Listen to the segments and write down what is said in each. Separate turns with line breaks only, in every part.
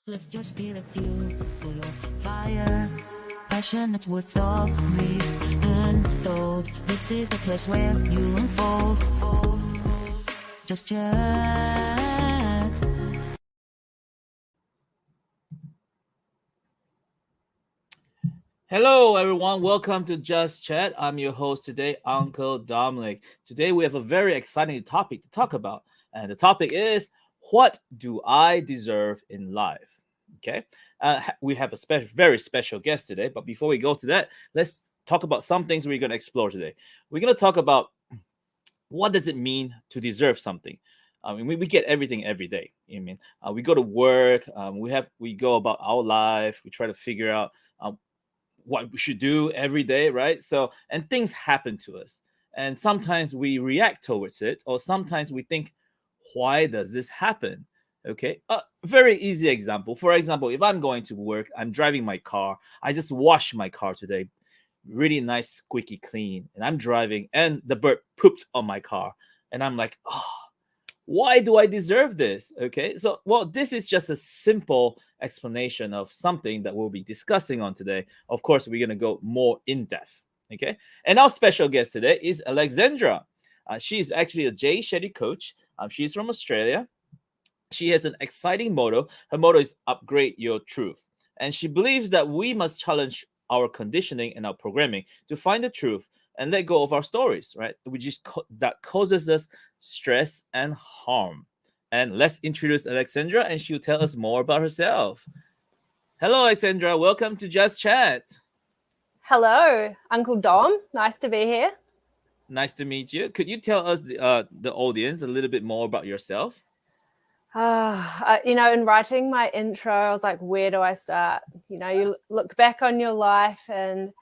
Lift your spirit, fuel for your fire. Passionate words, stories untold. This is the place where you unfold. Just chat.
Hello, everyone. Welcome to Just Chat. I'm your host today, Uncle Dominic. Today, we have a very exciting topic to talk about, and the topic is what do I deserve in life? Okay, we have a very special guest today. But before we go to that, let's talk about some things we're going to explore today. We're going to talk about what does it mean to deserve something. I mean, we get everything every day. I mean, we go to work, we go about our life, we try to figure out. What we should do every day, right? So, and things happen to us. And sometimes we react towards it, or sometimes we think, why does this happen? Okay. A very easy example. For example, if I'm going to work, I'm driving my car. I just washed my car today. Really nice, squeaky clean. And I'm driving, and the bird pooped on my car. And I'm like, oh, why do I deserve this? Okay, so well, this is just a simple explanation of something that we'll be discussing on today. Of course, we're going to go more in depth. Okay, and our special guest today is Alexandra. She's actually a Jay Shetty coach. She's from Australia. She has an exciting motto. Her motto is upgrade your truth. And she believes that we must challenge our conditioning and our programming to find the truth and let go of our stories, right? That causes us stress and harm. And let's introduce Alexandra, and she'll tell us more about herself. Hello, Alexandra. Welcome to Just Chat.
Hello, Uncle Dom. Nice to be here.
Nice to meet you. Could you tell us, the audience, a little bit more about yourself?
In writing my intro, I was like, where do I start? You look back on your life and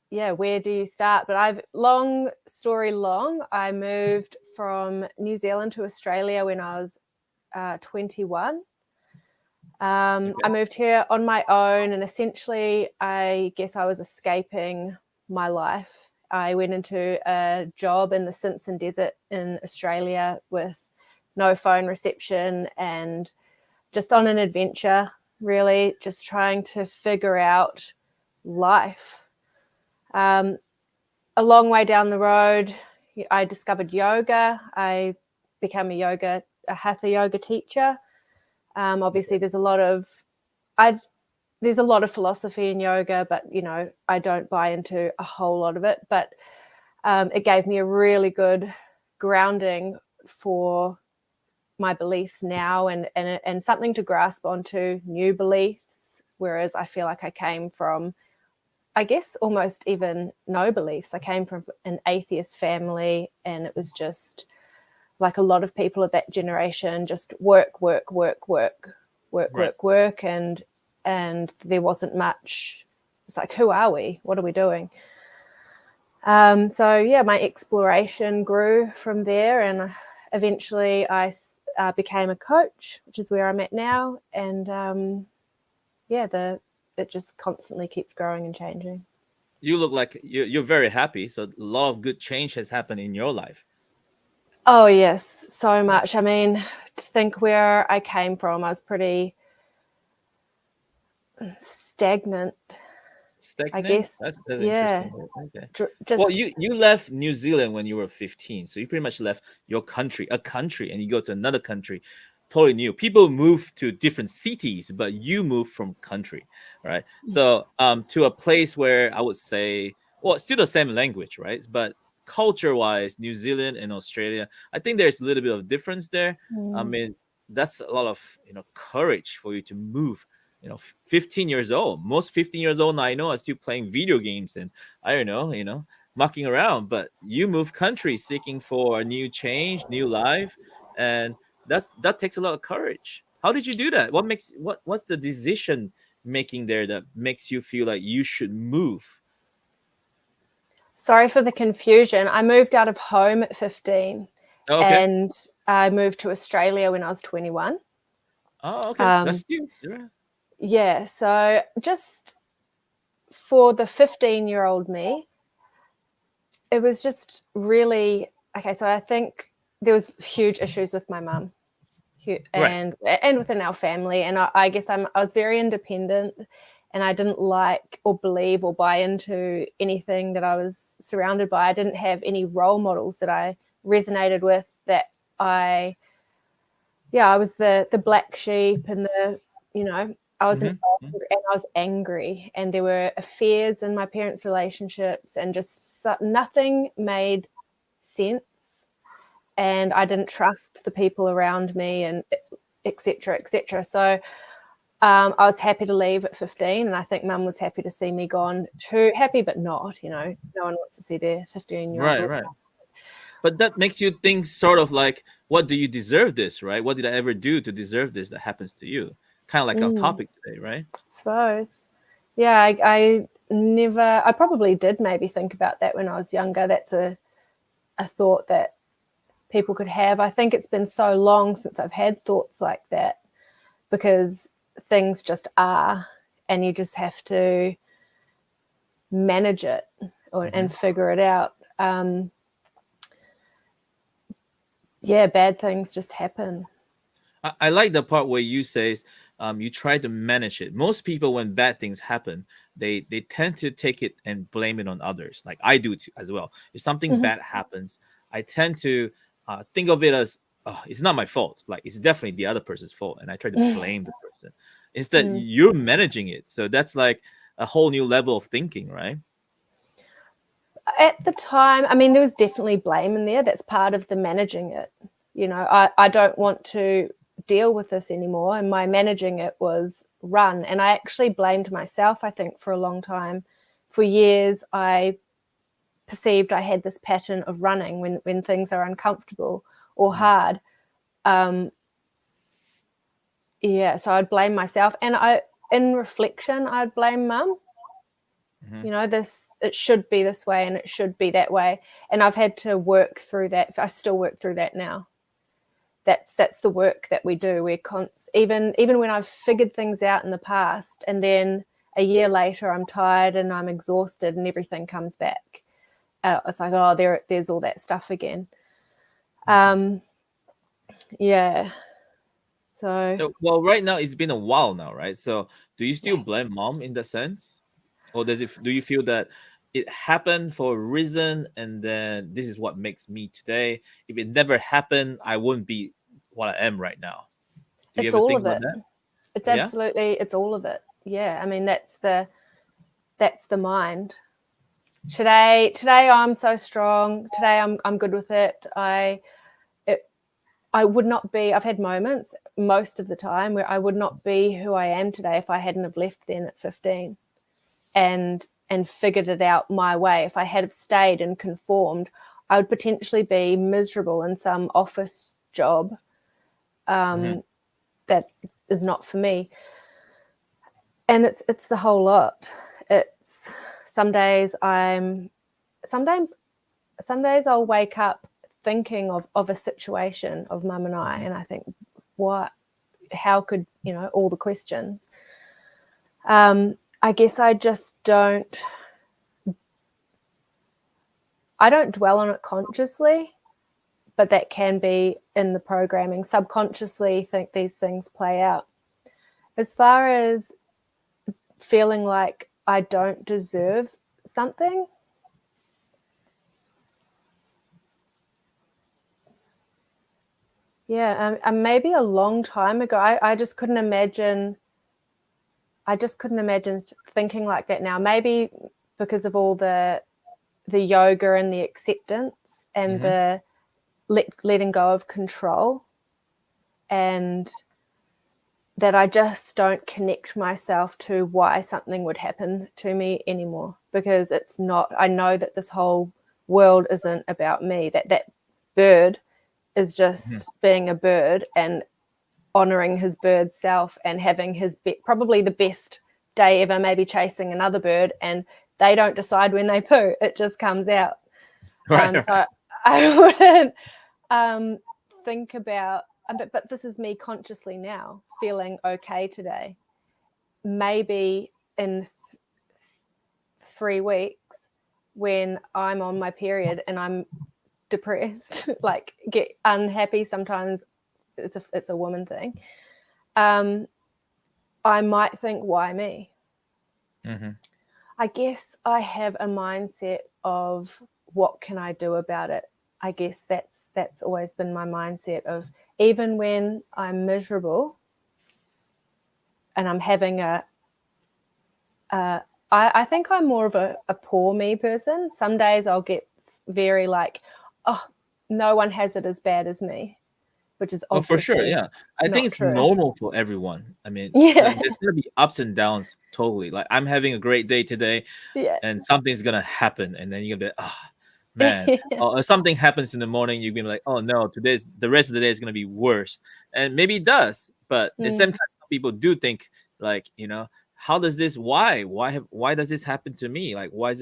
where do you start? But long story long, I moved from New Zealand to Australia when I was 21. I moved here on my own, and essentially, I guess I was escaping my life. I went into a job in the Simpson Desert in Australia with no phone reception and just on an adventure, really, just trying to figure out life. A long way down the road, I discovered yoga. I became a hatha yoga teacher. Obviously, there's a lot of philosophy in yoga, but I don't buy into a whole lot of it. But it gave me a really good grounding for my beliefs now, and something to grasp onto new beliefs. Whereas I feel like I came from, I guess, almost even no beliefs. I came from an atheist family, and it was just like a lot of people of that generation, just work, and there wasn't much. It's like, who are we? What are we doing? My exploration grew from there, and eventually I became a coach, which is where I'm at now. And it just constantly keeps growing and changing.
You look like you're very happy. So a lot of good change has happened in your life.
Oh, yes, so much. I mean, to think where I came from, I was pretty stagnant. I guess.
That's interesting. Okay.
Just,
Well, you left New Zealand when you were 15, so you pretty much left your country, and you go to another country, totally new. People move to different cities, but you move from country, right? So, to a place where I would say, well, it's still the same language, right? But culture-wise, New Zealand and Australia, I think there's a little bit of difference there. I mean, that's a lot of courage for you to move. 15 years old. Most 15 years old I know are still playing video games and I don't know, mucking around. But you move countries seeking for a new change, new life, and that takes a lot of courage. How did you do that? What's the decision making there that makes you feel like you should move?
Sorry for the confusion. I moved out of home at 15, and I moved to Australia when I was 21.
Oh, okay. That's you.
Yeah, so just for the 15-year-old me, it was just really, okay, so I think there was huge issues with my mum. and within our family. And I guess I was very independent, and I didn't like or believe or buy into anything that I was surrounded by. I didn't have any role models that I resonated with. That I was the black sheep, and I was involved and I was angry, and there were affairs in my parents' relationships, and just nothing made sense. And I didn't trust the people around me, and et cetera, et cetera. So I was happy to leave at 15, and I think Mum was happy to see me gone too. Happy, but not, no one wants to see their 15-year-old.
Right. But that makes you think sort of like, what do you deserve this, right? What did I ever do to deserve this that happens to you? Kind of like our topic today, right?
I suppose. Yeah, I probably did maybe think about that when I was younger. That's a thought that people could have. I think it's been so long since I've had thoughts like that, because things just are, and you just have to manage it and figure it out. Bad things just happen.
I like the part where you say you try to manage it. Most people, when bad things happen, they tend to take it and blame it on others. Like I do too, as well. If something bad happens, I tend to think of it as, it's not my fault. Like it's definitely the other person's fault, and I try to blame the person. Instead, you're managing it. So that's like a whole new level of thinking, right?
At the time, I mean, there was definitely blame in there. That's part of the managing it. I don't want to deal with this anymore, and my managing it was run. And I actually blamed myself, I think, for a long time. For years, I perceived I had this pattern of running when things are uncomfortable or hard. So I'd blame myself, and in reflection, I'd blame Mum. It should be this way, and it should be that way. And I've had to work through that. I still work through that now. That's the work that we do. We're even when I've figured things out in the past, and then a year later I'm tired and I'm exhausted and everything comes back. It's like, there's all that stuff again. So
well, right now it's been a while now, right? So do you still blame Mom in that sense, or do you feel that it happened for a reason, and then this is what makes me today? If it never happened, I wouldn't be what I am right now. Do you
it's
ever
all
think
of
about
it.
that?
It's absolutely, it's all of it. Yeah, I mean, that's the mind. Today I'm so strong. Today I'm good with it. I would not be. I've had moments most of the time where I would not be who I am today if I hadn't have left then at 15, and figured it out my way. If I had have stayed and conformed, I would potentially be miserable in some office job that is not for me. And it's the whole lot. It's some days I'll wake up thinking of a situation of Mum and I, and I think, how could, all the questions. I guess I just don't dwell on it consciously, but that can be in the programming. Subconsciously think these things play out. As far as feeling like I don't deserve something, maybe a long time ago, I just couldn't imagine thinking like that now. Maybe because of all the yoga and the acceptance and the letting go of control, and that I just don't connect myself to why something would happen to me anymore, because it's not. I know that this whole world isn't about me. That bird is just being a bird and honoring his bird self and having his probably the best day ever, maybe chasing another bird, and they don't decide when they poo. It just comes out. Right. So I wouldn't think about, but this is me consciously now feeling okay today. Maybe in 3 weeks when I'm on my period and I'm depressed, like get unhappy sometimes it's a woman thing. I might think, why me?
Mm-hmm.
I guess I have a mindset of what can I do about it. I guess that's always been my mindset of, even when I'm miserable and I'm having I think I'm more of a poor me person. Some days I'll get very like, oh, no one has it as bad as me, which is
Oh, for sure,
obviously
yeah. I think
not
it's
true.
normal for everyone. I mean,
Yeah.
there's gonna be ups and downs totally. Like, I'm having a great day today,
Yeah.
and something's gonna happen, and then you're gonna be, oh man. Or something happens in the morning, you're gonna be like, oh no, the rest of the day is gonna be worse. And maybe it does, but at the same time, people do think, like, how does this why does this happen to me? Like, why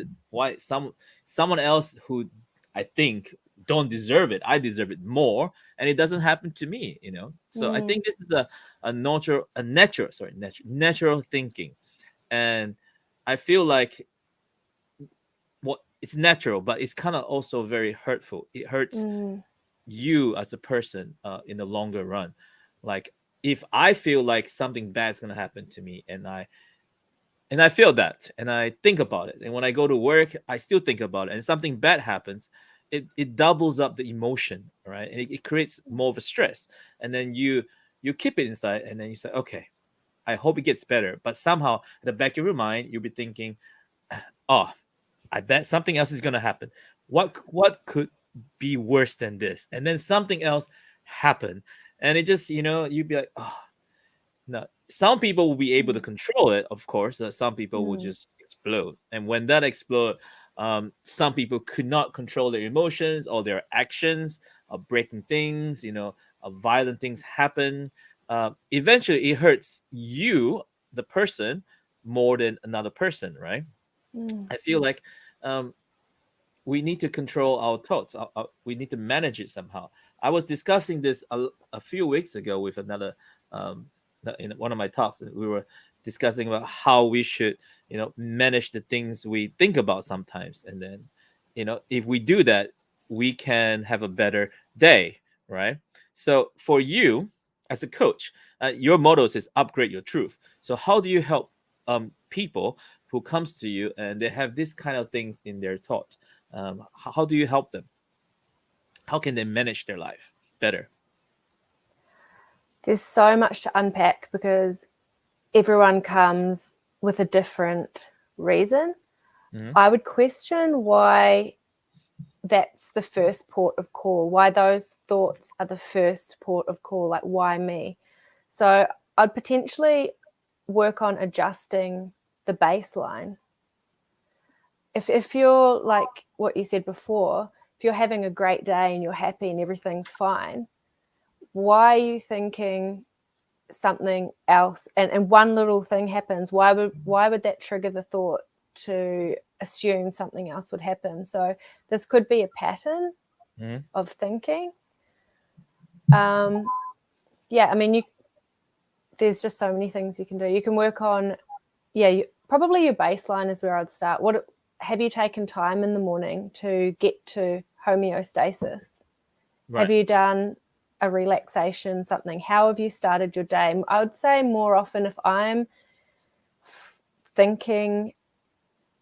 someone else who I think don't deserve it, I deserve it more, and it doesn't happen to me. So I think this is natural thinking. And I feel like, it's natural, but it's kind of also very hurtful. It hurts you as a person, in the longer run. Like, if I feel like something bad is going to happen to me, and I feel that, and I think about it, and when I go to work I still think about it, and something bad happens, it doubles up the emotion, right? And it creates more of a stress, and then you keep it inside, and then you say, okay, I hope it gets better. But somehow in the back of your mind you'll be thinking, oh, I bet something else is going to happen. What could be worse than this? And then something else happened, and it just, you'd be like, oh no. Some people will be able to control it, of course. Some people will just explode, and when that explode, some people could not control their emotions or their actions of breaking things. Violent things happen. Eventually it hurts you, the person, more than another person, right? I feel like, we need to control our thoughts. We need to manage it somehow. I was discussing this a few weeks ago with another, in one of my talks. We were discussing about how we should, manage the things we think about sometimes, and then, if we do that, we can have a better day, right? So for you as a coach, your motto is upgrade your truth. So how do you help people who comes to you and they have this kind of things in their thoughts? How do you help them? How can they manage their life better?
There's so much to unpack because everyone comes with a different reason. I would question why that's the first port of call, why those thoughts are the first port of call, like, why me? So I'd potentially work on adjusting the baseline. If you're like what you said before, if you're having a great day and you're happy and everything's fine, why are you thinking something else? And one little thing happens, why would that trigger the thought to assume something else would happen? So this could be a pattern of thinking. There's just so many things you can do. You can work on, probably your baseline is where I'd start. What have you taken time in the morning to get to homeostasis?
Right.
Have you done a relaxation, something? How have you started your day? I would say more often, if I'm thinking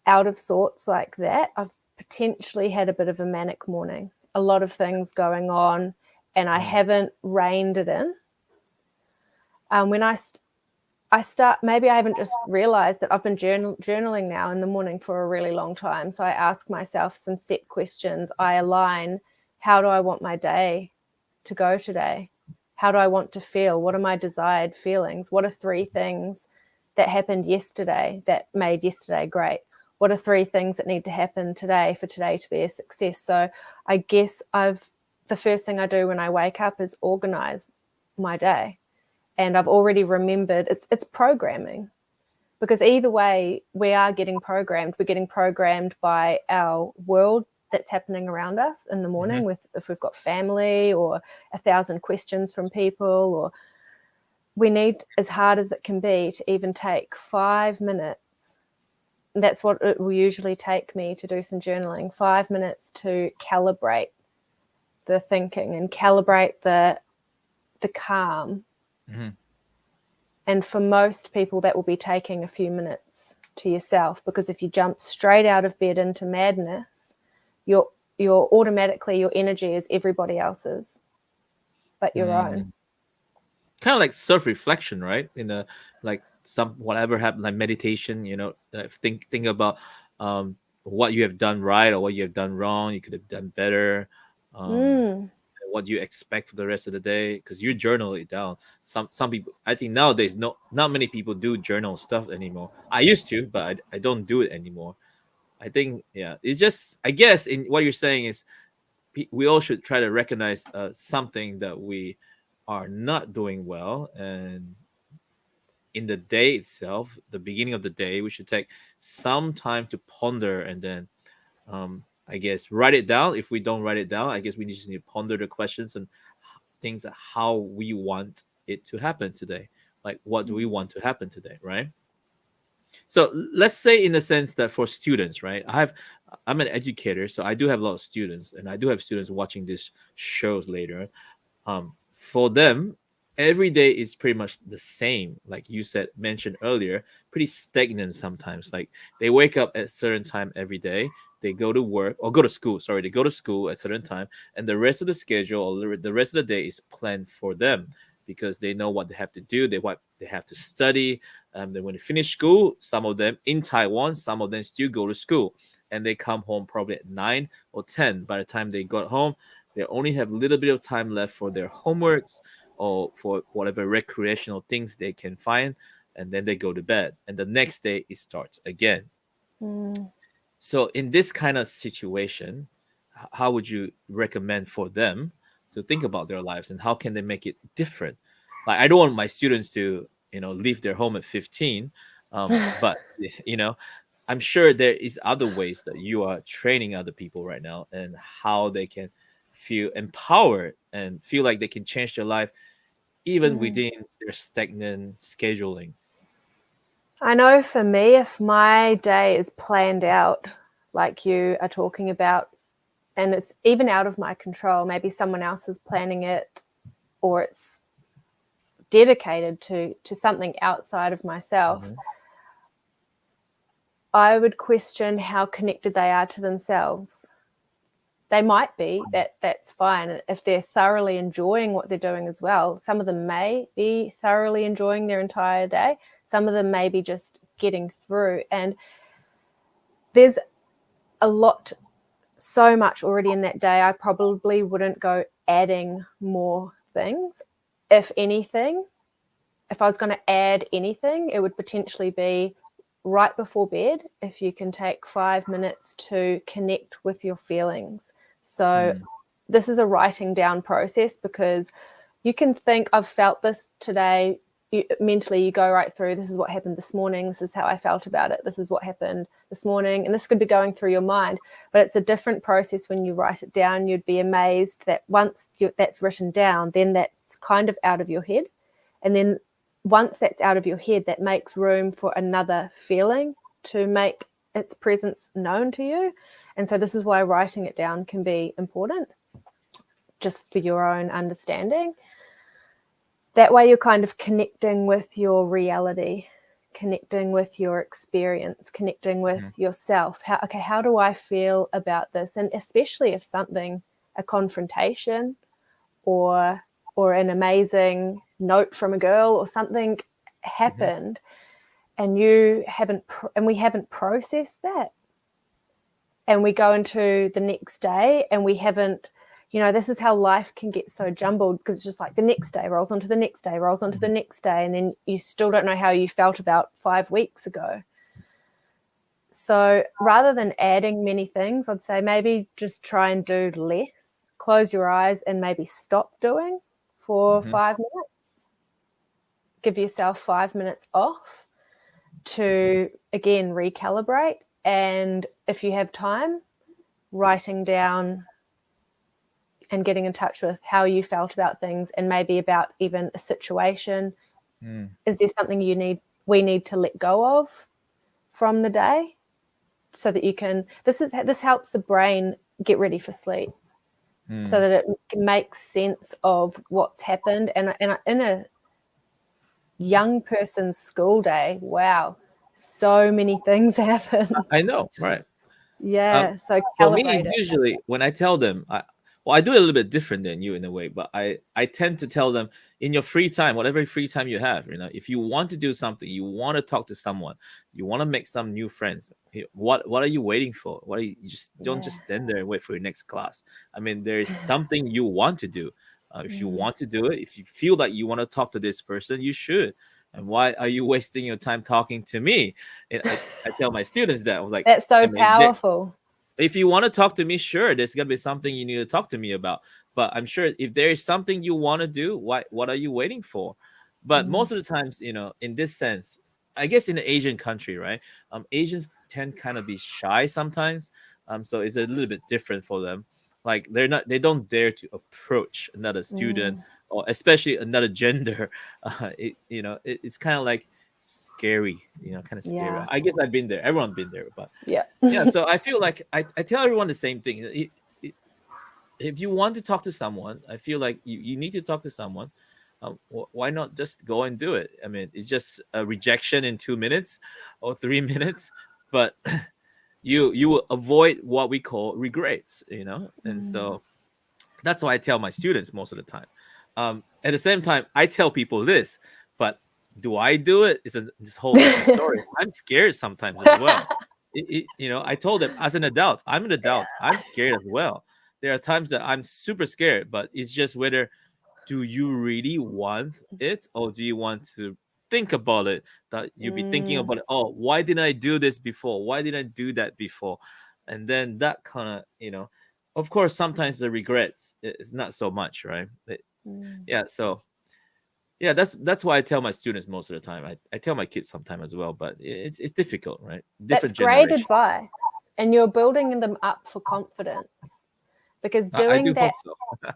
out of sorts like that, I've potentially had a bit of a manic morning, a lot of things going on, and I haven't reined it in. When I start, maybe I haven't just realized that I've been journaling now in the morning for a really long time. So I ask myself some set questions. I align, how do I want my day to go today? How do I want to feel? What are my desired feelings? What are 3 things that happened yesterday that made yesterday great? What are 3 things that need to happen today for today to be a success? So I guess the first thing I do when I wake up is organize my day. And I've already remembered it's programming, because either way we are getting programmed. We're getting programmed by our world that's happening around us in the morning, if we've got family or 1,000 questions from people, or we need, as hard as it can be, to even take 5 minutes. That's what it will usually take me to do some journaling, 5 minutes to calibrate the thinking and calibrate the the calm.
Mhm.
And for most people, that will be taking a few minutes to yourself, because if you jump straight out of bed into madness, you're automatically, your energy is everybody else's but your own.
Kind of like self-reflection, right? In a like some whatever happened, like meditation, think about what you have done right or what you have done wrong. You could have done better. What you expect for the rest of the day, because you journal it down. Some people, I think nowadays, not many people do journal stuff anymore. I used to, but I don't do it anymore. I think, yeah, it's just, I guess in what you're saying is we all should try to recognize something that we are not doing well, and in the day itself, the beginning of the day, we should take some time to ponder, and then I guess write it down. If we don't write it down, I guess we just need to ponder the questions and things, how we want it to happen today. Like, what do we want to happen today, right? So let's say, in the sense that for students, right? I'm an educator, so I do have a lot of students, and I do have students watching these shows later. For them, every day is pretty much the same, like you mentioned earlier, pretty stagnant sometimes. Like, they wake up at a certain time every day, they go to work or go to school, sorry, they go to school at a certain time, and the rest of the schedule or the rest of the day is planned for them, because they know what they have to do, what they have to study. Then when they finish school, some of them in Taiwan, some of them still go to school, and they come home probably at 9 or 10. By the time they got home, they only have a little bit of time left for their homeworks or for whatever recreational things they can find, and then they go to bed, and the next day it starts again. So in this kind of situation, how would you recommend for them to think about their lives, and how can they make it different? Like, I don't want my students to leave their home at 15, but I'm sure there is other ways that you are training other people right now, and how they can feel empowered and feel like they can change their life even within their stagnant scheduling.
I know for me, if my day is planned out like you are talking about, and it's even out of my control, maybe someone else is planning it, or it's dedicated to something outside of myself, I would question how connected they are to themselves. They might be, that's fine. If they're thoroughly enjoying what they're doing as well, some of them may be thoroughly enjoying their entire day. Some of them may be just getting through. And there's so much already in that day. I probably wouldn't go adding more things. If anything, if I was going to add anything, it would potentially be right before bed, if you can take 5 minutes to connect with your feelings. So this is a writing down process, because you can think, I've felt this today. Mentally, you go right through, this is what happened this morning, this is how I felt about it, this is what happened this morning, and this could be going through your mind. But it's a different process when you write it down. You'd be amazed that once that's written down, then that's kind of out of your head. And then once that's out of your head, that makes room for another feeling to make its presence known to you. And so this is why writing it down can be important, just for your own understanding. That way you're kind of connecting with your reality, connecting with your experience, connecting with yourself. How do I feel about this? And especially if something, a confrontation or an amazing note from a girl or something happened, and we haven't processed that, and we go into the next day and we haven't, this is how life can get so jumbled, because it's just like the next day rolls onto the next day, rolls onto the next day, and then you still don't know how you felt about 5 weeks ago. So rather than adding many things, I'd say maybe just try and do less. Close your eyes and maybe stop doing for 5 minutes. Give yourself 5 minutes off to, again, recalibrate. And if you have time, writing down and getting in touch with how you felt about things, and maybe about even a situation. Is there something we need to let go of from the day, so that you can, this helps the brain get ready for sleep. so that it can make sense of what's happened. And in a young person's school day, wow, so many things happen.
I know, right?
So
For me,
calibrate
it's
it.
usually when I tell them, I do it a little bit different than you in a way, but I tend to tell them in your free time, whatever free time you have, if you want to do something, you want to talk to someone, you want to make some new friends, what are you waiting for? You just don't just stand there and wait for your next class. I mean, there is something you want to do. If you want to do it, if you feel like you want to talk to this person, you should. And why are you wasting your time talking to me? And I tell my students that I was like,
That's so
I mean,
powerful.
if you want to talk to me, sure, there's gonna be something you need to talk to me about. But I'm sure if there is something you want to do, what are you waiting for? But most of the times, in this sense, I guess in an Asian country, right? Asians tend kind of be shy sometimes. So it's a little bit different for them. Like they don't dare to approach another student or especially another gender. It's kind of like scary, kind of scary.
Yeah.
I guess I've been there. Everyone's been there, but
Yeah.
yeah, so I feel like I tell everyone the same thing. If you want to talk to someone, I feel like you need to talk to someone. Why not just go and do it? I mean, it's just a rejection in 2 minutes or 3 minutes, but you will avoid what we call regrets, and so that's why I tell my students most of the time. At the same time, I tell people this, but do I do it? It's this whole different story. I'm scared sometimes as well. I told them as an adult, I'm an adult. I'm scared as well. There are times that I'm super scared, but it's just whether do you really want it or do you want to think about it? That you'll be thinking about it. Oh, why didn't I do this before? Why didn't I do that before? And then that kind of, of course, sometimes the regrets it's not so much, right? Yeah, so yeah, that's why I tell my students most of the time. I tell my kids sometime as well, but it's difficult, right?
That's
Different
great
generation.
advice. And you're building them up for confidence. Because
I
doing
do
that
hope so.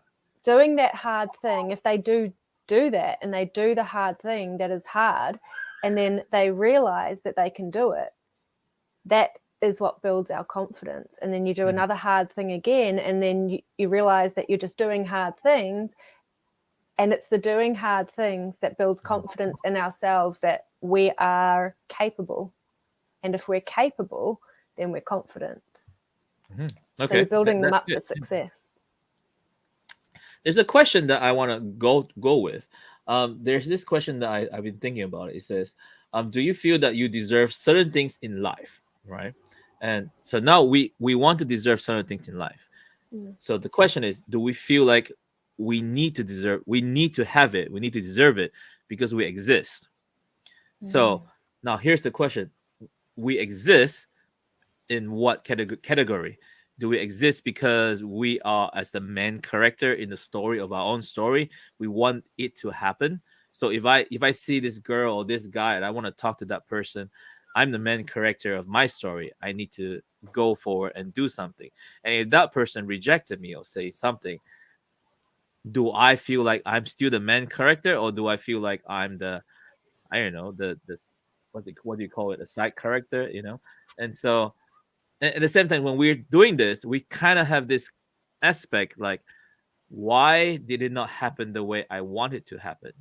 doing that hard thing, if they do that and they do the hard thing that is hard, and then they realize that they can do it, that is what builds our confidence. And then you do another hard thing again, and then you realize that you're just doing hard things, and it's the doing hard things that builds confidence in ourselves that we are capable. And if we're capable, then we're confident.
Okay.
So you're building them up
good.
for success.
There's a question that I want to go with. There's this question that I've been thinking about. It says, do you feel that you deserve certain things in life, right? And so now we want to deserve certain things in life. So the question is, do we feel like we need to have it, we need to deserve it because we exist? So now here's the question: we exist in what category? Do we exist because we are as the main character in the story of our own story? We want it to happen. So if I see this girl or this guy and I want to talk to that person, I'm the main character of my story. I need to go forward and do something. And if that person rejected me or say something, do I feel like I'm still the main character, or do I feel like I'm I don't know, the what do you call it, a side character, And so at the same time, when we're doing this, we kind of have this aspect like, why did it not happen the way I want it to happen?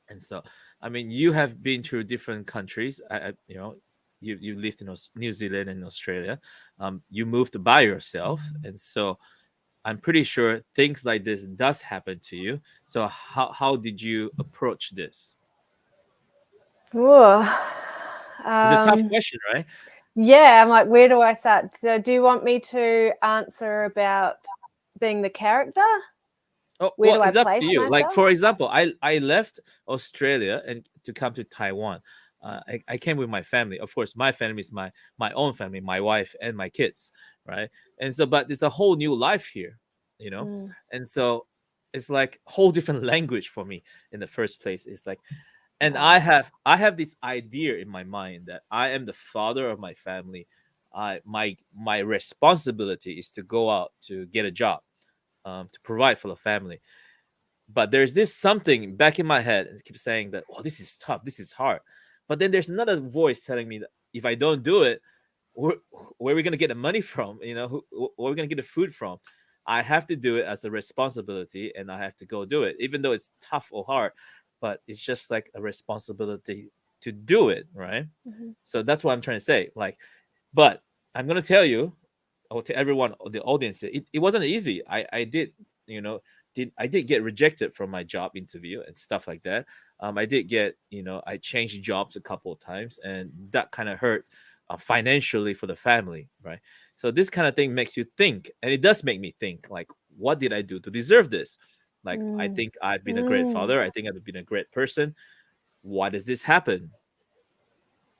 And so, I mean, you have been through different countries. You lived in New Zealand and Australia. You moved by yourself, and so I'm pretty sure things like this does happen to you. So how did you approach this?
Ooh.
It's a tough question, right?
Yeah, I'm like, where do I start? So do you want me to answer about being the character?
Oh,
Where
well,
do I
it's up
place
to you. Like,
myself?
for example, I left Australia and to come to Taiwan. I came with my family. Of course, my family is my own family, my wife and my kids, right? And so, but it's a whole new life here, And so it's like whole different language for me in the first place. It's like, and I have this idea in my mind that I am the father of my family. My responsibility is to go out to get a job, to provide for the family. But there's this something back in my head and keeps saying that, oh, this is tough, this is hard. But then there's another voice telling me that if I don't do it, where are we gonna get the money from? Where are we gonna get the food from? I have to do it as a responsibility, and I have to go do it, even though it's tough or hard. But it's just like a responsibility to do it, right?
Mhm.
So that's what I'm trying to say. Like, but I'm gonna tell you, or to everyone, the audience, it wasn't easy. I did, you know, I did get rejected from my job interview and stuff like that. I did get, I changed jobs a couple of times, and that kind of hurt financially for the family, right? So this kind of thing makes you think, and it does make me think, like, what did I do to deserve this? Like, I
Mm.
think I've been a great
Mm.
father. I think I've been a great person. Why does this happen?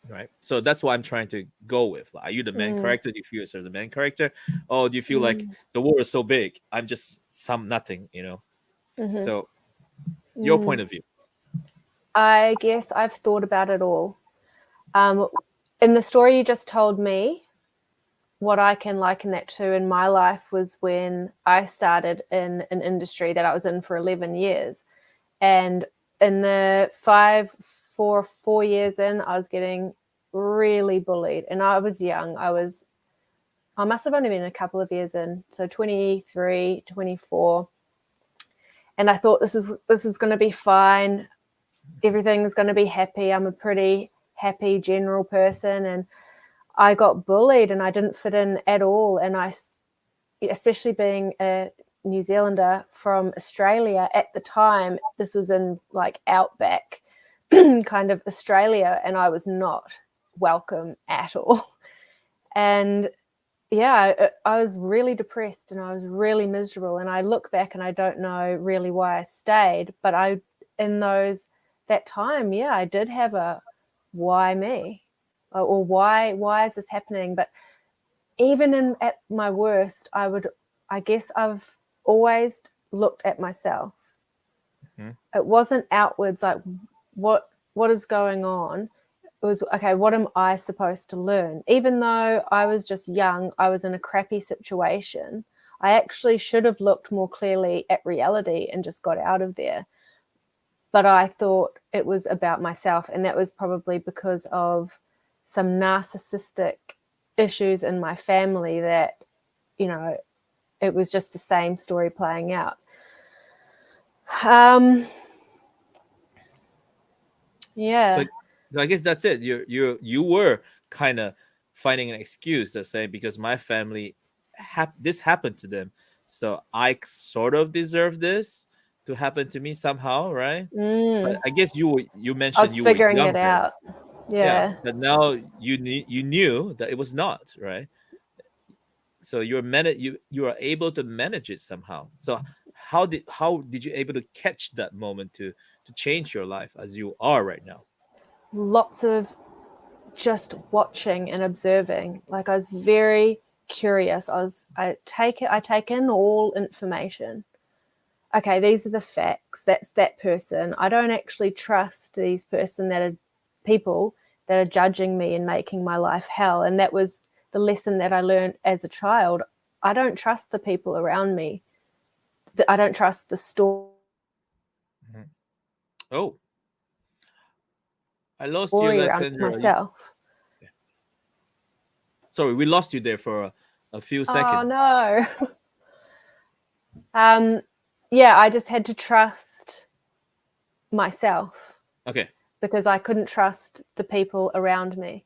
Right. So that's what I'm trying to go with. Like, are you the main
Mm.
character? Do you feel yourself the main character? Or do you feel like
Mm.
the world is so big, I'm just some nothing?
Mhm.
So your point
Mm.
of view.
I guess I've thought about it all. In the story you just told me, what I can liken that to in my life was when I started in an industry that I was in for 11 years. And in the 4 years in, I was getting really bullied. And I was young. I must have only been a couple of years in, so 23, 24. And I thought this was going to be fine. Everything's going to be happy. I'm a pretty happy general person. And I got bullied and I didn't fit in at all. And especially being a New Zealander from Australia at the time, this was in like outback kind of Australia, and I was not welcome at all. And yeah, I was really depressed and I was really miserable. And I look back and I don't know really why I stayed, but in that time, yeah, I did have a why me, or why is this happening? But even at my worst, I guess I've always looked at myself.
Mhm.
It wasn't outwards, like what is going on. It was, okay, what am I supposed to learn? Even though I was just young, I was in a crappy situation. I actually should have looked more clearly at reality and just got out of there. But I thought it was about myself, and that was probably because of some narcissistic issues in my family that, it was just the same story playing out.
So
Yeah.
I guess that's it. You were kind of finding an excuse to say, because my family this happened to them, so I sort of deserve this to happen to me somehow, right? But I guess you
I
mentioned
was
you were
figuring that
younger.
out.
Yeah,
Yeah.
but now you knew that it was not right. So you are able to manage it somehow. So how did you able to catch that moment to change your life as you are right now?
Lots of just watching and observing. Like, I was very curious. I take in all information. Okay, these are the facts. That's that person. I don't actually trust these people that are judging me and making my life hell. And that was the lesson that I learned as a child. I don't trust the people around me. I don't trust the story
Mhm. Oh, I lost you,
around
Alexandra.
myself.
Sorry, we lost you there for a few
Oh
seconds.
no. um, yeah, I just had to trust myself
Okay.
because I couldn't trust the people around me.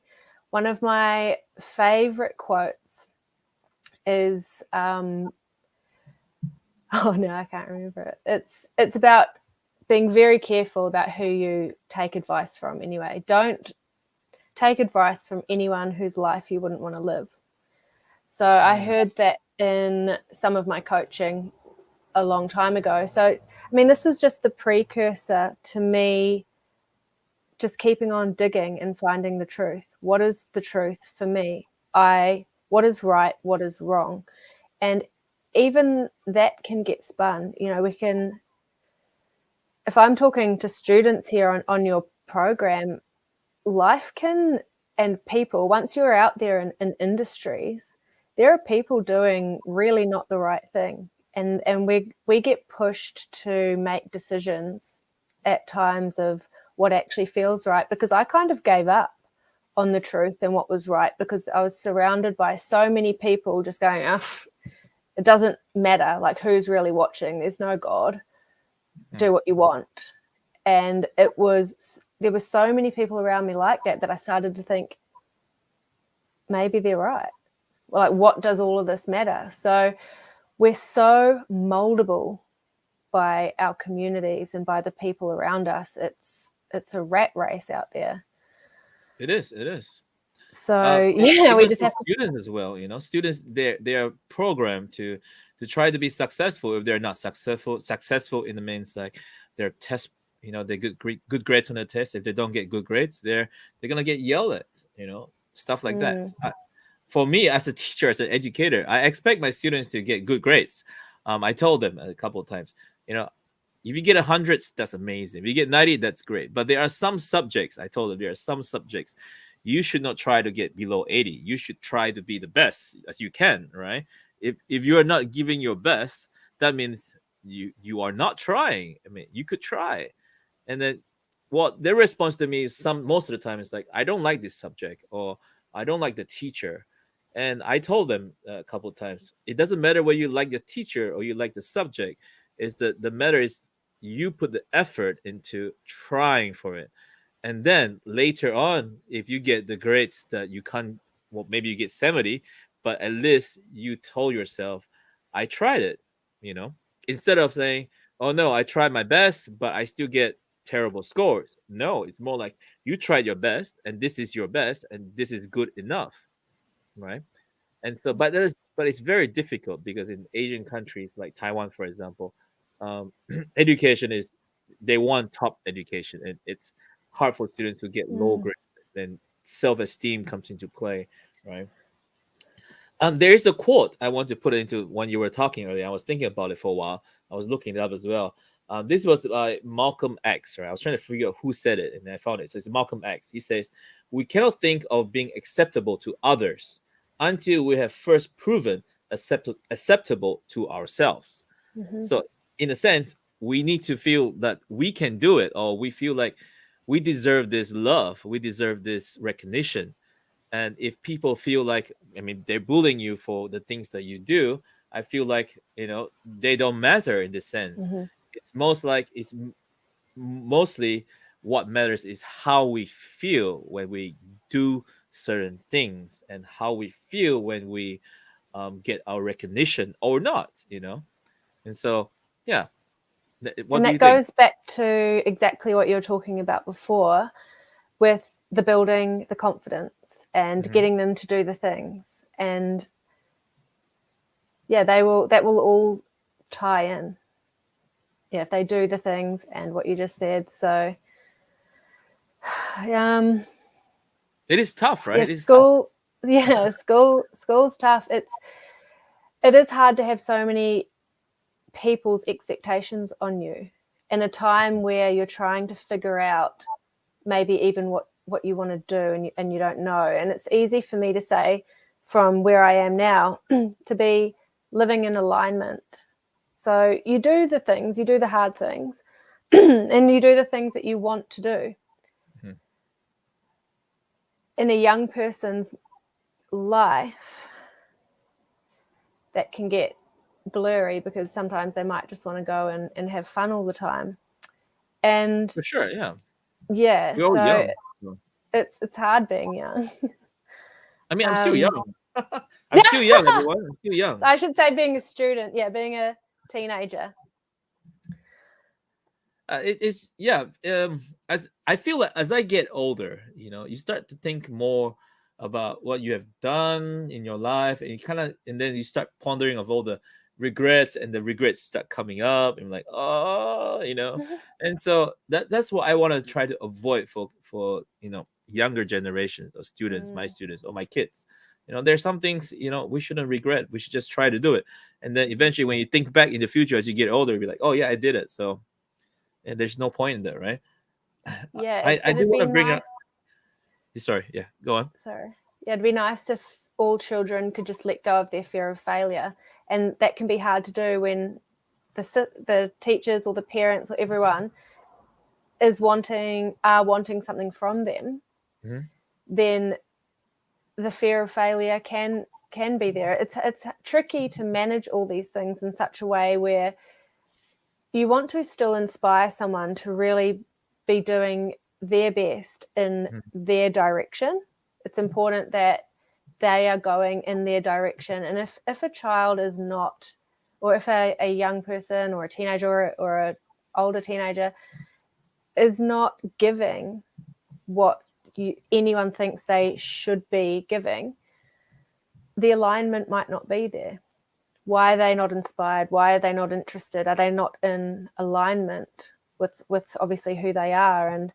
One of my favorite quotes is, oh no, I can't remember it. It's about being very careful about who you take advice from anyway. Don't take advice from anyone whose life you wouldn't want to live. So I heard that in some of my coaching a long time ago. So, I mean, this was just the precursor to me just keeping on digging and finding the truth. What is the truth for me? What is right? What is wrong? And even that can get spun. If I'm talking to students here on your program, life can, and people, once you're out there in industries, there are people doing really not the right thing. And we get pushed to make decisions at times of what actually feels right, because I kind of gave up on the truth and what was right because I was surrounded by so many people just going, oh, It doesn't matter like who's really watching. There's no God. Do what you want. And there were so many people around me like that I started to think, maybe they're right. Like, what does all of this matter? So we're so moldable by our communities and by the people around us. It's a rat race out there.
It is.
So we just have to.
Students as well. Students, they are programmed to try to be successful. If they're not successful in the means like their test, they get good grades on the test. If they don't get good grades, they're gonna get yelled at. Stuff like that. For me, as a teacher, as an educator, I expect my students to get good grades. I told them a couple of times, if you get 100s, that's amazing. If you get 90, that's great. But there are some subjects, I told them, there are some subjects you should not try to get below 80. You should try to be the best as you can, right? If you are not giving your best, that means you are not trying. I mean, you could try. And then what their response to me is most of the time is like, I don't like this subject, or I don't like the teacher. And I told them a couple of times, it doesn't matter whether you like the teacher or you like the subject. Is that the matter is you put the effort into trying for it. And then later on, if you get the grades that you can't, well, maybe you get 70, but at least you told yourself, I tried it, instead of saying, oh no, I tried my best, but I still get terrible scores. No, it's more like you tried your best, and this is your best, and this is good enough, right? And so, but it's very difficult because in Asian countries like Taiwan, for example, education they want top education, and it's hard for students to get low grades. Then self-esteem comes into play, right? There is a quote I want to put into when you were talking earlier. I was thinking about it for a while. I was looking it up as well. This was Malcolm X, right? I was trying to figure out who said it, and I found it. So it's Malcolm X. He says, "We cannot think of being acceptable to others until we have first proven acceptable to ourselves." So, in a sense, we need to feel that we can do it, or we feel like we deserve this love, we deserve this recognition. And if people feel like, I mean, they're bullying you for the things that you do, I feel like, they don't matter in this sense. It's mostly what matters is how we feel when we do certain things, and how we feel when we get our recognition or not. And so, yeah. What
and
do
that
you
goes
think?
back to exactly what you were talking about before, with the building the confidence and getting them to do the things. And that will all tie in. Yeah, if they do the things and what you just said. So
It is tough, right?
School's tough. It is hard to have so many people's expectations on you in a time where you're trying to figure out maybe even what you want to do, and you don't know. And it's easy for me to say from where I am now to be living in alignment. So you do the things, you do the hard things, and you do the things that you want to do. In a young person's life, that can get blurry because sometimes they might just want to go and have fun all the time. And
For sure, yeah.
Yeah,
We're all
so
young. So.
it's hard being young.
I mean, I'm still young. I'm still young, everyone. I'm still young.
I should say being a student, being a teenager.
It is, as I feel like as I get older, you start to think more about what you have done in your life, and then you start pondering of all the regrets, and the regrets start coming up, and like, and so that's what I want to try to avoid for younger generations or students, my students or my kids. There's some things we shouldn't regret. We should just try to do it, and then eventually, when you think back in the future as you get older, you'll be like, oh yeah, I did it. So. And there's no point in that, right?
Yeah,
I do want to bring up. Sorry, yeah, go on.
Sorry, it'd be nice if all children could just let go of their fear of failure, and that can be hard to do when the teachers or the parents or everyone is wanting something from them. Then the fear of failure can can be there. It's tricky to manage all these things in such a way where you want to still inspire someone to really be doing their best in their direction. It's important that they are going in their direction. And if a child is not, or if a young person or a teenager or an older teenager is not giving what anyone thinks they should be giving, the alignment might not be there. Why are they not inspired? Why are they not interested? Are they not in alignment with obviously who they are? And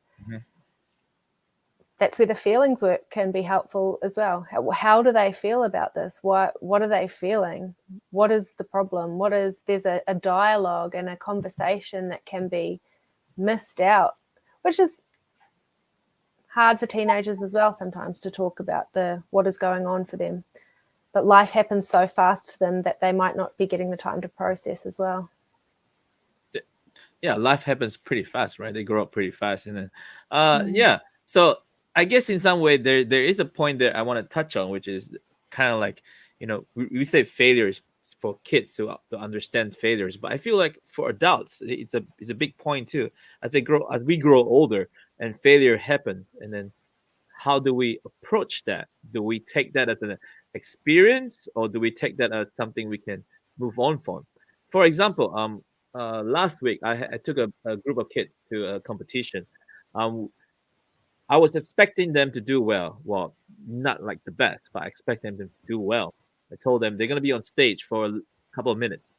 that's where the feelings work can be helpful as well. How do they feel about this? What are they feeling? What is the problem? There's a dialogue and a conversation that can be missed out, which is hard for teenagers as well sometimes to talk about what is going on for them. But life happens so fast for them that they might not be getting the time to process as well.
Yeah, life happens pretty fast, right? They grow up pretty fast. And then, so I guess in some way there is a point that I want to touch on, which is kind of like, we say failures for kids to understand failures, but I feel like for adults, it's a big point too. As we grow older and failure happens, and then how do we approach that? Do we take that as an experience, or do we take that as something we can move on from? For example, last week I took a group of kids to a competition. I was expecting them to do well. Well, not like the best, but I expect them to do well. I told them they're going to be on stage for a couple of minutes.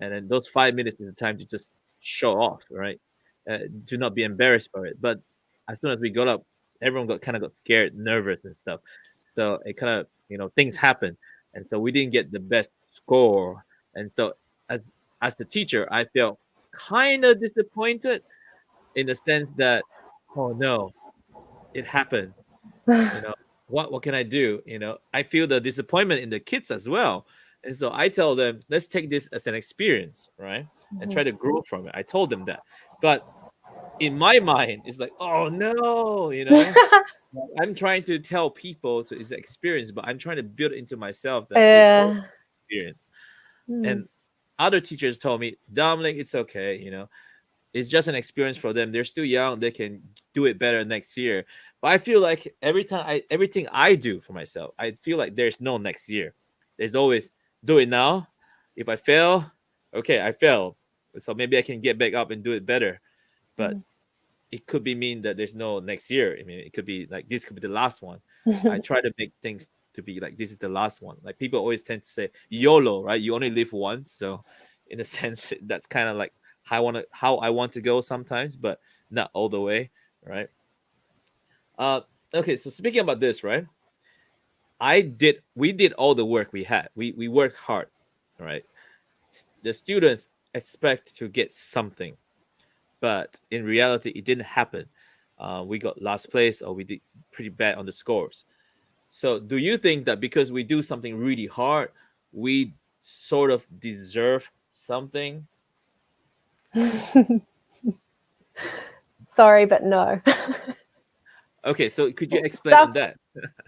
And then those 5 minutes is the time to just show off, right? Do not be embarrassed by it. But as soon as we got up, everyone got scared, nervous and stuff. So it kind of, things happen. And so we didn't get the best score. And so as the teacher, I felt kind of disappointed in the sense that, oh no, it happened. What can I do? I feel the disappointment in the kids as well. And so I tell them, let's take this as an experience, right? And try to grow from it. I told them that. But in my mind, it's like, oh no, I'm trying to tell people it's an experience, but I'm trying to build into myself that it's all experience. And other teachers told me, Dominic, it's okay, it's just an experience for them. They're still young. They can do it better next year. But I feel like everything I do for myself, I feel like there's no next year. There's always do it now. If I fail, okay, I failed. So maybe I can get back up and do it better. But it could be mean that there's no next year. I mean, it could be like this could be the last one. I try to make things to be like this is the last one. Like people always tend to say YOLO, right? You only live once. So in a sense, that's kind of like how I want to go sometimes, but not all the way, right? Okay, so speaking about this, right? We did all the work we had. We worked hard, right? The students expect to get something, but in reality, it didn't happen. We got last place, or we did pretty bad on the scores. So do you think that because we do something really hard, we sort of deserve something?
Sorry, but no.
Okay, so could you explain on that?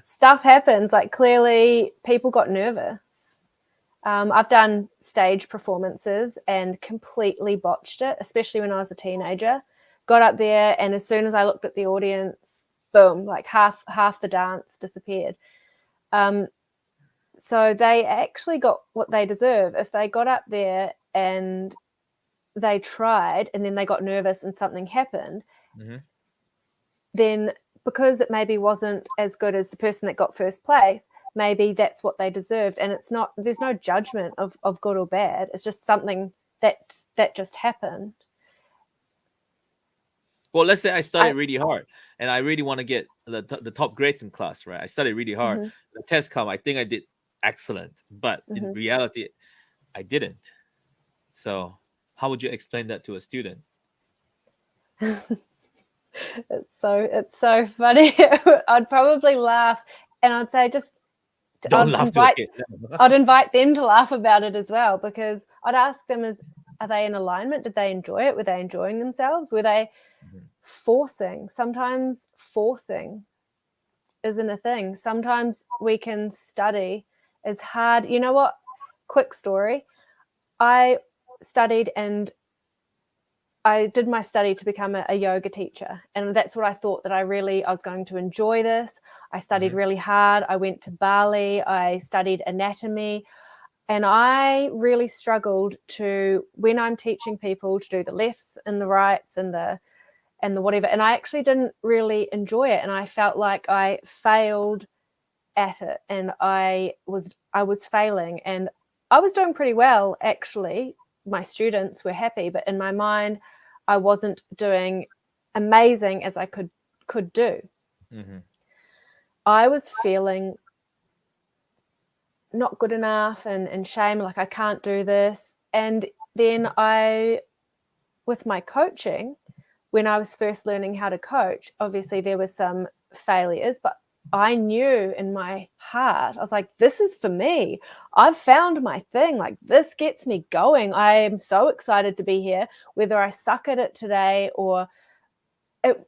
Stuff happens. Like clearly people got nervous. I've done stage performances and completely botched it, especially when I was a teenager. Got up there, and as soon as I looked at the audience, boom, like half the dance disappeared. So they actually got what they deserve. If they got up there and they tried and then they got nervous and something happened, then because it maybe wasn't as good as the person that got first place, maybe that's what they deserved. And there's no judgment of good or bad. It's just something that just happened.
Well, let's say I studied really hard and I really want to get the top grades in class, right? I studied really hard. The test come, I think I did excellent, but in reality, I didn't. So how would you explain that to a student?
It's so funny. I'd probably laugh, and I'd say I'd invite them to laugh about it as well, because I'd ask them, are they in alignment? Did they enjoy it? Were they enjoying themselves? Were they forcing? Sometimes forcing isn't a thing. Sometimes we can study as hard. You know what? Quick story. I studied and I did my study to become a yoga teacher. And that's what I thought, that I was going to enjoy this. I studied really hard. I went to Bali. I studied anatomy. And I really struggled when I'm teaching people to do the lefts and the rights and the whatever. And I actually didn't really enjoy it. And I felt like I failed at it. And I was failing. And I was doing pretty well, actually. My students were happy, but in my mind, I wasn't doing amazing as I could do. I was feeling not good enough and shame, like I can't do this. And then with my coaching, when I was first learning how to coach, obviously there were some failures, but I knew in my heart, I was like, this is for me. I've found my thing. Like, this gets me going. I am so excited to be here, whether I suck at it today or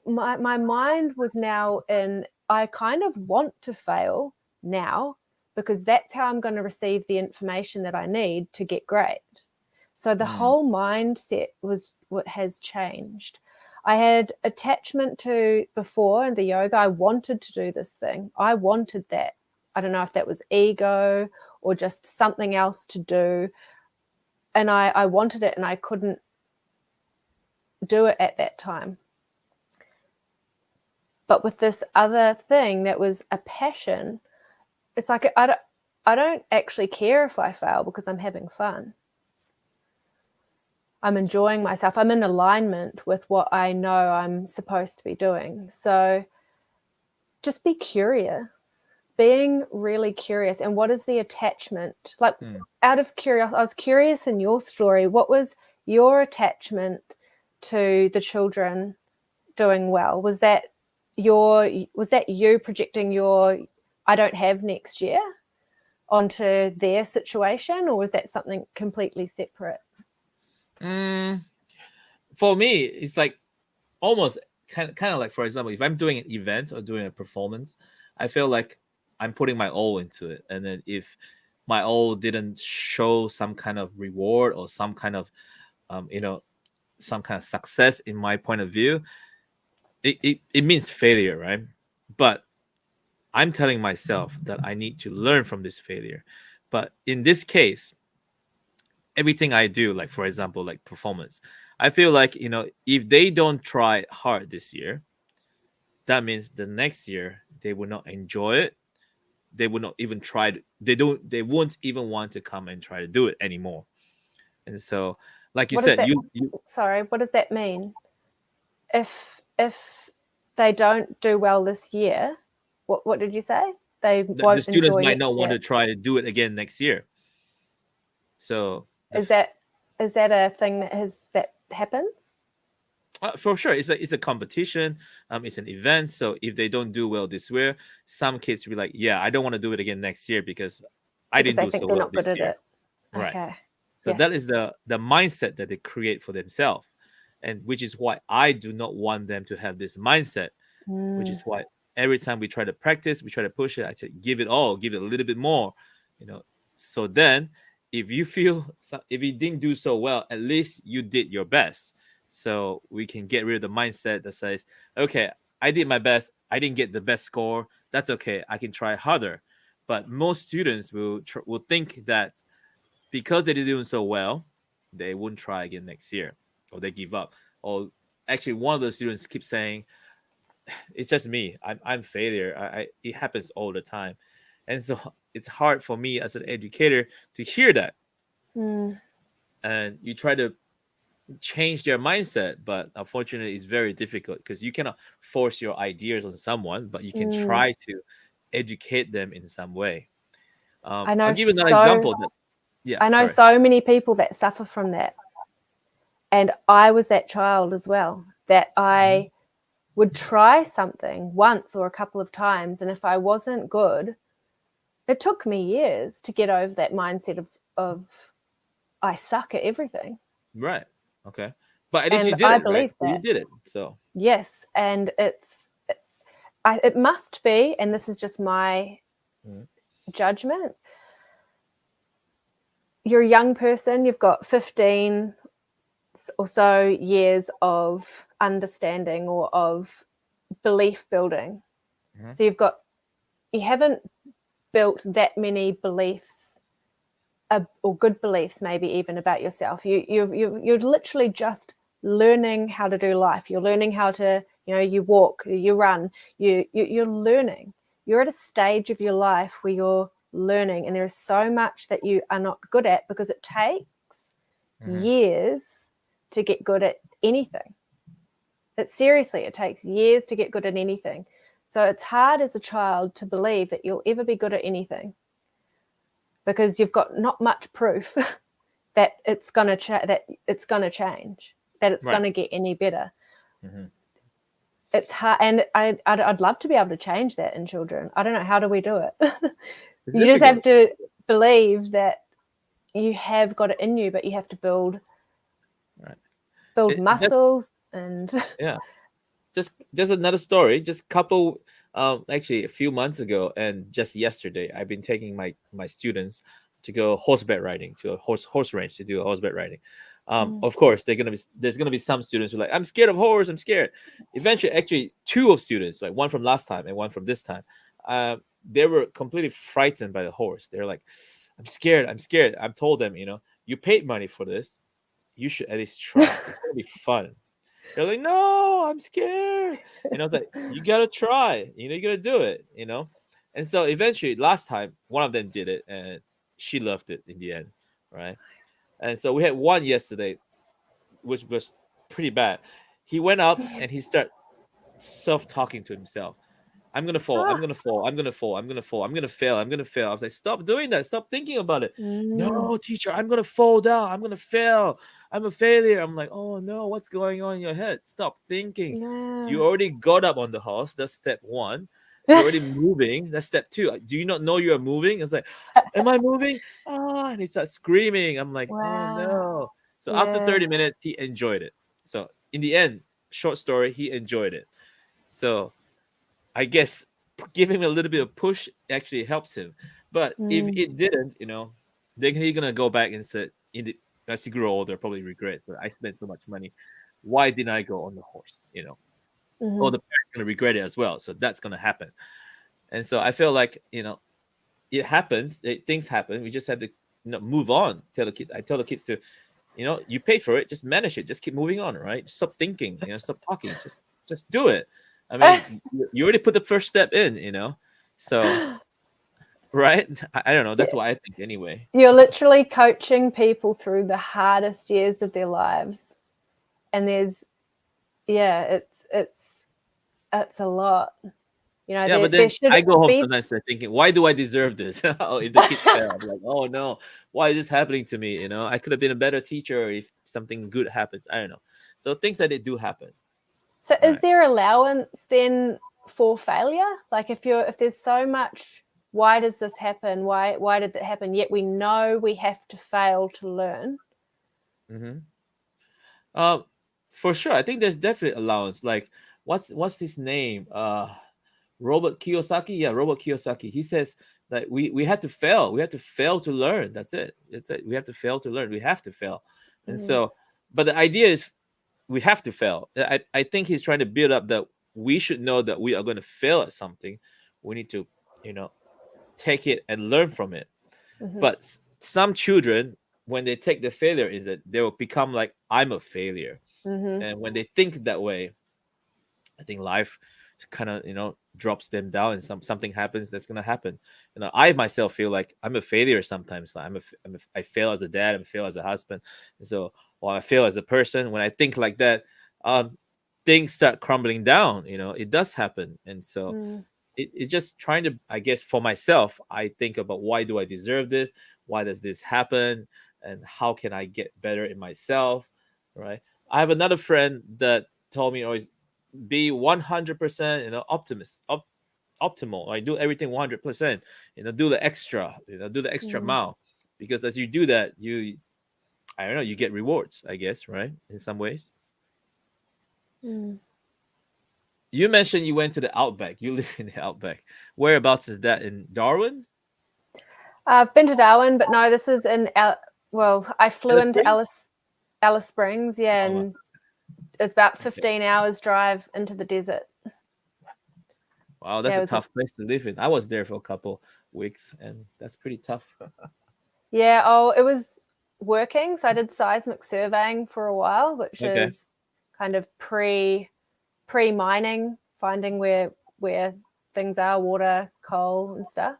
my mind was now in, I kind of want to fail now because that's how I'm going to receive the information that I need to get great. So the whole mindset was what has changed. I had attachment to before in the yoga. I wanted to do this thing. I wanted that. I don't know if that was ego or just something else to do. And I wanted it and I couldn't do it at that time. But with this other thing that was a passion, it's like I don't actually care if I fail because I'm having fun. I'm enjoying myself. I'm in alignment with what I know I'm supposed to be doing. So just be curious, being really curious. And what is the attachment? Like out of curiosity, I was curious in your story, what was your attachment to the children doing well? Was that you projecting your I don't have next year onto their situation, or was that something completely separate?
For me, it's like almost kind of like, for example, if I'm doing an event or doing a performance, I feel like I'm putting my all into it. And then if my all didn't show some kind of reward or some kind of, some kind of success in my point of view, it means failure, right? But I'm telling myself that I need to learn from this failure. But in this case, everything I do, like for example, like performance, I feel like, if they don't try hard this year, that means the next year they will not enjoy it. They will not even try to, they won't even want to come and try to do it anymore. And so, like you said,
sorry, what does that mean? If they don't do well this year, what did you say? They won't.
The students
enjoy
might not want
year.
to try to do it again next year. So
is that a thing that happens?
For sure, it's a competition. It's an event. So if they don't do well this year, some kids will be like, "Yeah, I don't want to do it again next year because I didn't do so well this year." Right.
Okay.
So that is the mindset that they create for themselves, and which is why I do not want them to have this mindset. Which is why every time we try to practice, we try to push it. I say, give it all, give it a little bit more, So then, if you didn't do so well, at least you did your best. So we can get rid of the mindset that says, okay, I did my best. I didn't get the best score. That's okay. I can try harder. But most students will think that because they didn't do so well, they wouldn't try again next year, or they give up. Or actually, one of the students keeps saying, it's just me. I'm failure. It happens all the time. And so it's hard for me as an educator to hear that. And you try to change their mindset, but unfortunately it's very difficult because you cannot force your ideas on someone, but you can try to educate them in some way. I'll give you another example.
I know so many people that suffer from that, and I was that child as well, that I would try something once or a couple of times, and if I wasn't good, it took me years to get over that mindset of I suck at everything.
Right. Okay. But at least you did it, right? That. You did it. So
yes, and it must be, and this is just my judgment, you're a young person, you've got 15 or so years of understanding or of belief building.
Mhm.
So you haven't built that many beliefs, or good beliefs maybe even about yourself. You're literally just learning how to do life. You're learning how to, you walk, you run, you're learning. You're at a stage of your life where you're learning, and there is so much that you are not good at because it takes years to get good at anything. It takes years to get good at anything. So it's hard as a child to believe that you'll ever be good at anything, because you've got not much proof that it's going to change, that it's
Right.
going to get any better.
Mhm.
It's hard, and I'd love to be able to change that in children. I don't know, how do we do it?
It's
You just have
difficult.
to believe that you have got it in you, but you have to build
Right. That's
muscles and
yeah. Just another story. Just couple actually a few months ago and just yesterday, I've been taking my students to go horseback riding to a horse ranch to do a horseback riding. Of course, there's gonna be some students who are like, I'm scared of horse, I'm scared. Eventually, actually, two of students, like one from last time and one from this time, they were completely frightened by the horse. They're like, I'm scared, I'm scared. I've told them, you paid money for this, you should at least try. It's gonna be fun. They're like, no, I'm scared. It's like, you gotta try. You gotta do it. And so eventually, last time, one of them did it, and she loved it in the end, right? And so we had one yesterday, which was pretty bad. He went up and he started self-talking to himself. I'm gonna fall. I'm gonna fall. I'm gonna fall. I'm gonna fall. I'm gonna fail. I'm gonna fail. I was like, stop doing that. Stop thinking about it. No, teacher, I'm gonna fall down. I'm gonna fail. I'm a failure. I'm like, oh no, what's going on in your head? Stop thinking. You already got up on the horse. That's step one. You're already moving. That's step two. Do you not know you're moving? It's like, am I moving? Ah, and he starts screaming. I'm like, oh
Wow.
no. So after
Yeah.
30 minutes, he enjoyed it. So in the end, short story, he enjoyed it. So I guess giving him a little bit of push actually helps him. But if it didn't, then he's gonna go back and say, as he grew older, probably regret that I spent so much money. Why didn't I go on the horse? Or the parents gonna regret it as well. So that's gonna happen. And so I feel like it happens. Things happen. We just have to move on. I tell the kids to, you pay for it. Just manage it. Just keep moving on. Right? Stop thinking. Stop talking. Just do it. I mean, you already put the first step in. So, right? I don't know. That's what I think anyway.
You're literally coaching people through the hardest years of their lives. And it's a lot.
Yeah, but
There
then I
shouldn't
go home
be.
sometimes thinking, why do I deserve this? If the kids fail, I'm like, oh no, why is this happening to me? I could have been a better teacher if something good happens. I don't know. So things that it do happen.
So is
Right.
there allowance then for failure? Like if there's so much, why does this happen? Why did that happen? Yet we know we have to fail to learn.
Mm-hmm. For sure. I think there's definitely allowance. Like, what's his name? Robert Kiyosaki. Yeah, Robert Kiyosaki. He says that we had to fail. We had to fail to learn. That's it. It's it. We have to fail to learn. We have to fail. And so, but the idea is we have to fail. I think he's trying to build up that we should know that we are going to fail at something. We need to, take it and learn from it. But some children, when they take the failure, is that they will become like, I'm a failure. And when they think that way, I think life kind of drops them down, and something happens that's gonna happen. I myself feel like I'm a failure sometimes. I fail as a dad, I fail as a husband, and so, or I fail as a person. When I think like that, things start crumbling down. It does happen, and so it's just trying to, I guess, for myself, I think about, why do I deserve this? Why does this happen? And how can I get better in myself? Right. I have another friend that told me always be 100%, optimal. Right. Do everything 100%. Do the extra. Do the extra mile, because as you do that, I don't know, you get rewards, I guess, right? In some ways. You mentioned you went to the Outback. You live in the Outback. Whereabouts is that? In Darwin?
I've been to Darwin, but no, this was in well, I flew
Alice
into
Springs?
Alice Springs, yeah,
Oh,
and it's about
okay.
15 hours drive into the desert.
Wow, that's
Yeah,
a
it was
tough place to live in. I was there for a couple weeks, and that's pretty tough.
yeah, oh, it was working. So I did seismic surveying for a while, which
Okay.
is kind of pre-mining, finding where things are, water, coal and stuff.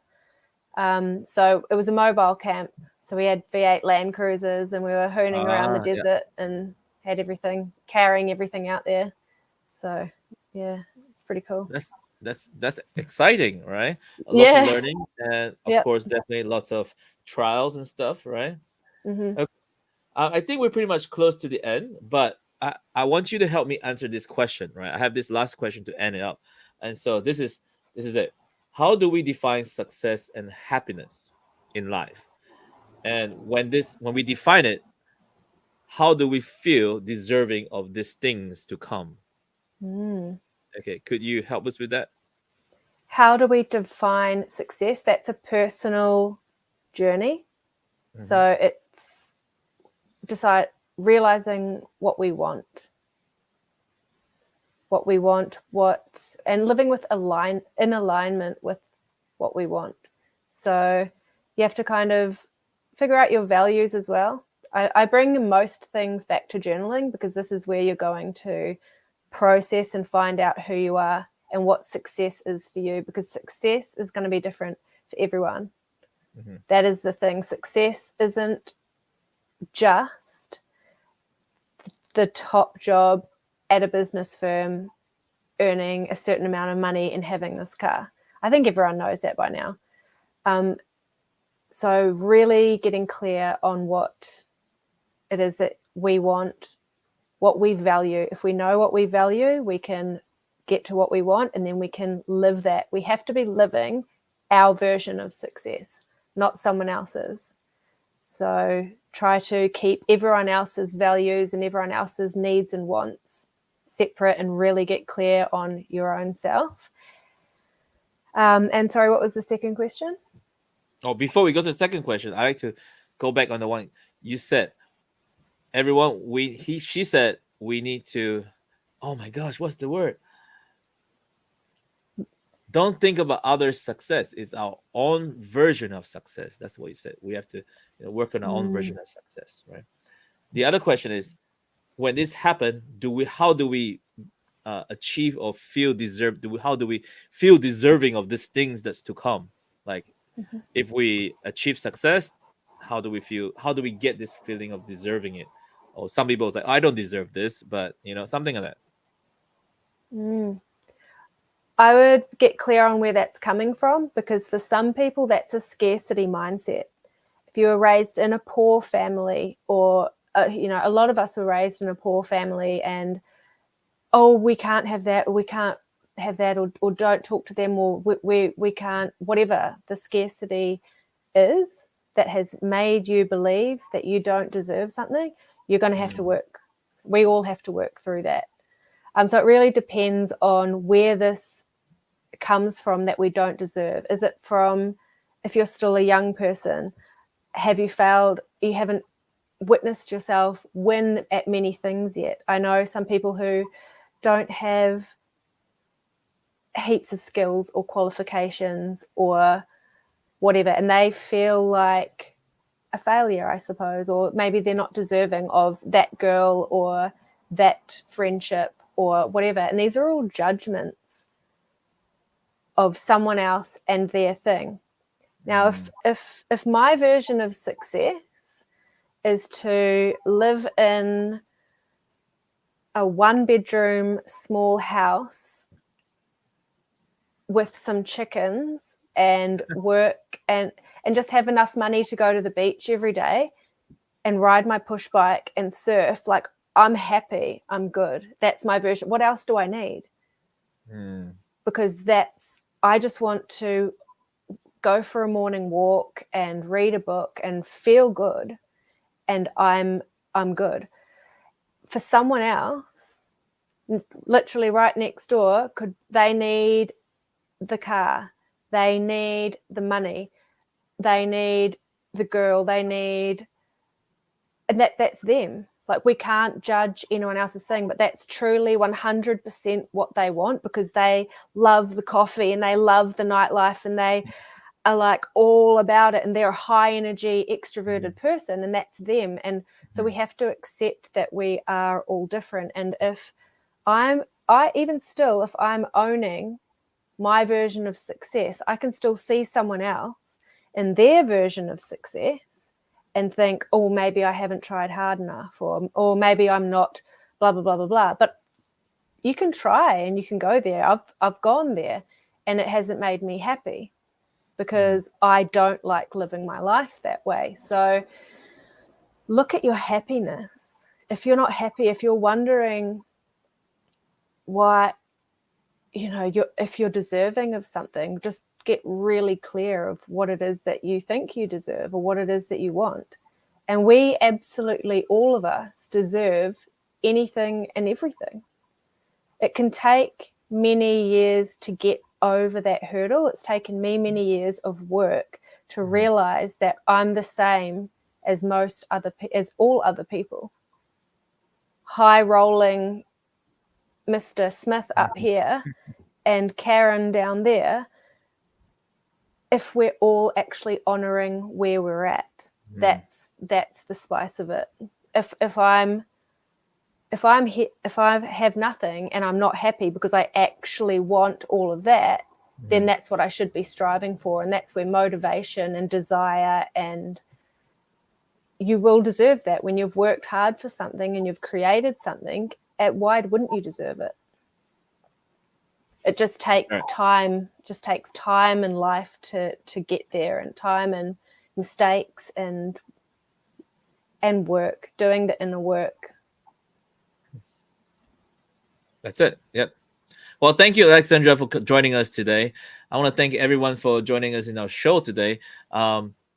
So it was a mobile camp. So we had V8 Land Cruisers and we were hooning around the
Yeah.
desert and had everything, carrying everything out there. So yeah, it's pretty cool.
That's exciting, right? Lots of
Yeah,
learning, and of
yep.
course, definitely lots of trials and stuff, right?
Hmm.
Okay. I think we're pretty much close to the end, but I want you to help me answer this question, right? I have this last question to end it up, and so this is it. How do we define success and happiness in life? And when we define it, how do we feel deserving of these things to come?
Mm.
Okay, could you help us with that?
How do we define success? That's a personal journey.
Hmm.
So it's decide realizing what and living with in alignment with what we want. So you have to kind of figure out your values as well. I bring most things back to journaling because this is where you're going to process and find out who you are and what success is for you, because success is going to be different for everyone.
Hmm.
That is the thing. Success isn't just the top job at a business firm, earning a certain amount of money and having this car. I think everyone knows that by now. So really getting clear on what it is that we want, what we value. If we know what we value, we can get to what we want, and then we can live that. We have to be living our version of success, not someone else's. So try to keep everyone else's values and everyone else's needs and wants separate and really get clear on your own self. And sorry, what was the second question?
Oh, before we go to the second question, I like to go back on the one you said. Everyone, she said we need to. Oh my gosh, what's the word? Don't think about others' success. It's our own version of success. That's what you said. We have to work on our own
Mm.
version of success, right? The other question is, when this happen, how do we achieve or feel deserved? How do we feel deserving of these things that's to come? Like, if we achieve success, how do we feel? How do we get this feeling of deserving it? Or some people say, I don't deserve this, but something like that.
Mm. I would get clear on where that's coming from, because for some people, that's a scarcity mindset. If you were raised in a poor family, or, a lot of us were raised in a poor family, and, oh, we can't have that, or we can't have that, or don't talk to them, or we can't, whatever the scarcity is that has made you believe that you don't deserve something, you're going to have to work. We all have to work through that. So it really depends on where this comes from that we don't deserve. Is it from, if you're still a young person, have you failed? You haven't witnessed yourself win at many things yet. I know some people who don't have heaps of skills or qualifications or whatever, and they feel like a failure, I suppose, or maybe they're not deserving of that girl or that friendship or whatever. And these are all judgments of someone else and their thing. Now, if my version of success is to live in a 1-bedroom small house with some chickens and work and just have enough money to go to the beach every day and ride my push bike and surf, like, I'm happy, I'm good. That's my version. What else do I need? Because I just want to go for a morning walk and read a book and feel good, and I'm good. For someone else, literally right next door, they need the car, they need the money, they need the girl, they need and that's them. Like, we can't judge anyone else's thing, but that's truly 100% what they want, because they love the coffee and they love the nightlife and they are like all about it, and they're a high energy extroverted person, and that's them. And so we have to accept that we are all different. And if I'm owning my version of success, I can still see someone else in their version of success and think, oh, maybe I haven't tried hard enough, or maybe I'm not blah, blah, blah, blah, blah. But you can try and you can go there. I've gone there, and it hasn't made me happy, because I don't like living my life that way. So look at your happiness. If you're not happy, if you're wondering why, if you're deserving of something, just get really clear of what it is that you think you deserve, or what it is that you want. And we absolutely, all of us, deserve anything and everything. It can take many years to get over that hurdle. It's taken me many years of work to realize that I'm the same as all other people. High rolling Mr. Smith up here and Karen down there, if we're all actually honoring where we're at. That's the spice of it. If I have nothing and I'm not happy because I actually want all of that, then that's what I should be striving for. And that's where motivation and desire, and you will deserve that when you've worked hard for something and you've created something. Why wouldn't you deserve it? It just takes time. Just takes time in life to get there, and time and mistakes and work, doing the inner work.
That's it. Yep. Well, thank you, Alexandra, for joining us today. I want to thank everyone for joining us in our show today.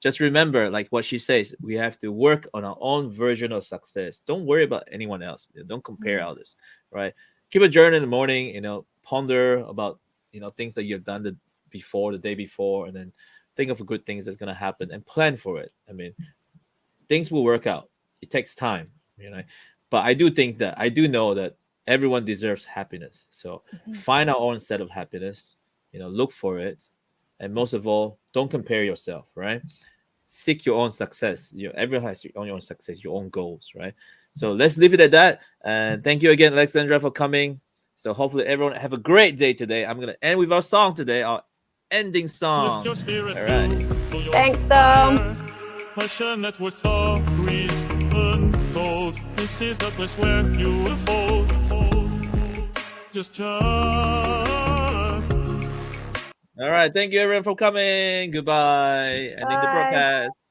Just remember, like what she says, we have to work on our own version of success. Don't worry about anyone else. Don't compare others, right? Keep a journal in the morning, ponder about, things that you've done the day before, and then think of good things that's going to happen and plan for it. I mean, things will work out. It takes time, but I do know that everyone deserves happiness. So find our own set of happiness, look for it. And most of all, don't compare yourself, right? Seek your own success. Everyone has your own success, your own goals, right? So let's leave it at that. And thank you again, Alexandra, for coming. So hopefully everyone have a great day today. I'm going to end with our song today, our ending song. All right.
Thanks, Dom.
Passionate with stories untold. This is the place where you will fall. Just
all right. Thank you, everyone, for coming. Goodbye. Ending the broadcast.